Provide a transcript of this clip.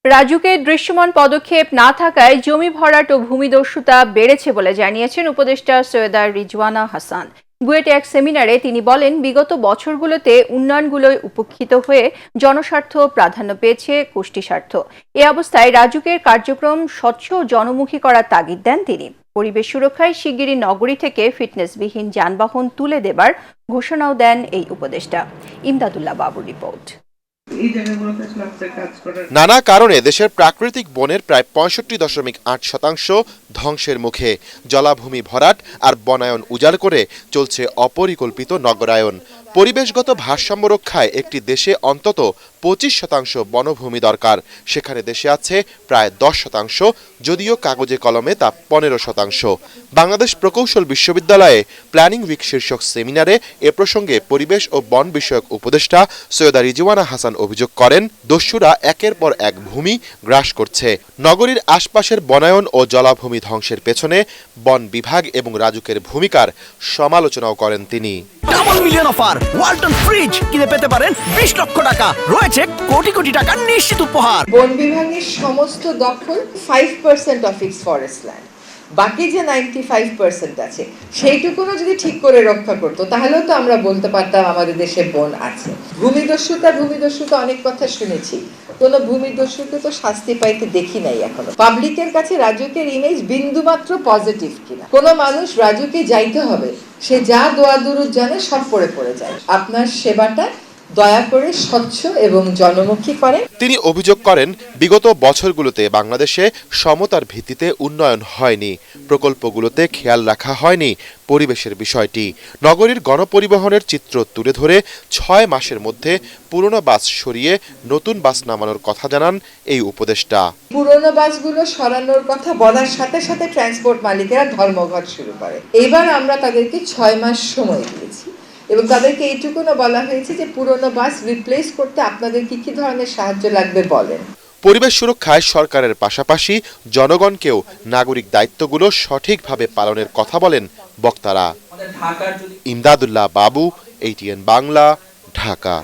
রাজুকের দৃশ্যমান পদক্ষেপ না থাকায় জমি ভরাট ও ভূমিদস্যুতা বেড়েছে বলে জানিয়েছেন উপদেষ্টা সৈয়দা রিজওয়ানা হাসান। বুয়েটে এক সেমিনারে তিনি বলেন, বিগত বছরগুলোতে উন্নয়নগুলোয় উপেক্ষিত হয়ে জনস্বার্থ প্রাধান্য পেয়েছে গোষ্ঠী স্বার্থ। এ অবস্থায় রাজুকের কার্যক্রম স্বচ্ছ ও জনমুখী করার তাগিদ দেন তিনি। পরিবেশ সুরক্ষায় শিগগিরই নগরী থেকে ফিটনেসবিহীন যানবাহন তুলে দেবার ঘোষণাও দেন এই উপদেষ্টা। ইমদাদুল্লাহ বাবুর রিপোর্ট। নানা কারণে দেশের প্রাকৃতিক বনের প্রায় ৬৫.৮% ধ্বংসের মুখে। জলাভূমি ভরাট আর বনায়ন উজাড় করে চলছে অপরিকল্পিত নগরায়ন। পরিবেশগত ভারসাম্য রক্ষায় একটি দেশে অন্তত ২৫% বনভূমি দরকার। সেখানে দেশে আছে প্রায় ১০%, যদিও কাগজে কলমে তা ১৫%। বাংলাদেশ প্রকৌশল বিশ্ববিদ্যালয়ে প্ল্যানিং উইক শীর্ষক সেমিনারে এ প্রসঙ্গে পরিবেশ ও বন বিষয়ক উপদেষ্টা সৈয়দা রিজওয়ানা হাসান অভিযোগ করেন, দস্যুরা একের পর এক ভূমি গ্রাস করছে। নগরীর আশপাশের বনায়ন ও জলাভূমি ধ্বংসের পেছনে বন বিভাগ এবং রাজুকের ভূমিকার সমালোচনাও করেন তিনি। Double million offer, Walton fridge কিনে পেতে পারেন ২০ লক্ষ টাকা, রয়েছে কোটি কোটি টাকার নিশ্চিত উপহার। বন বিভাগের সমস্ত দখল 5% অফ ইটস ফরেস্ট ল্যান্ড, বাকি যে 95% আছে সেইটুকুনো যদি ঠিক করে রক্ষা করতো তাহলেও তো আমরা বলতে পারতাম আমাদের দেশে বন আছে। ভূমিদস্যুতা অনেক কথা শুনেছি, কোনো ভূমিদস্যুকে তো শাস্তি পাইতে দেখি নাই এখনো। পাবলিকের কাছে রাজুকের ইমেজ বিন্দুমাত্র পজিটিভ কিনা। কোনো মানুষ রাজুকে যাইতে হবে, সে যা দোয়া দুরুদ জানে সব পড়ে যায়। আপনার সেবাটা দয়া করে স্বচ্ছ এবং জনমুখী করেন। তিনি অভিযোগ করেন, বিগত বছরগুলোতে বাংলাদেশে সমতার ভিত্তিতে উন্নয়ন হয়নি, প্রকল্পগুলোতে খেয়াল রাখা হয়নি পরিবেশের বিষয়টি। নগরীর গণপরিবহনের চিত্র তুলে ধরে ৬ মাসের মধ্যে পুরনো বাস সরিয়ে নতুন বাস নামানোর কথা জানান এই উপদেষ্টা। পুরনো বাসগুলো সরানোর কথা বলার সাথে সাথে ট্রান্সপোর্ট মালিকেরা ধর্মঘট শুরু করে। এবার আমরা তাদেরকে ৬ মাস সময় দিয়েছি এবং তাদেরকে এইটুকুনো বলা হয়েছে যে পুরনো বাস রিপ্লেস করতে আপনাদের কি ধরনের সাহায্য লাগবে বলেন। পরিবেশ সুরক্ষায় সরকারের পাশাপাশি জনগণকেও নাগরিক দায়িত্বগুলো সঠিকভাবে পালনের কথা বলেন বক্তারা। ইমদাদুল্লাহ বাবু, ATN বাংলা, ঢাকা।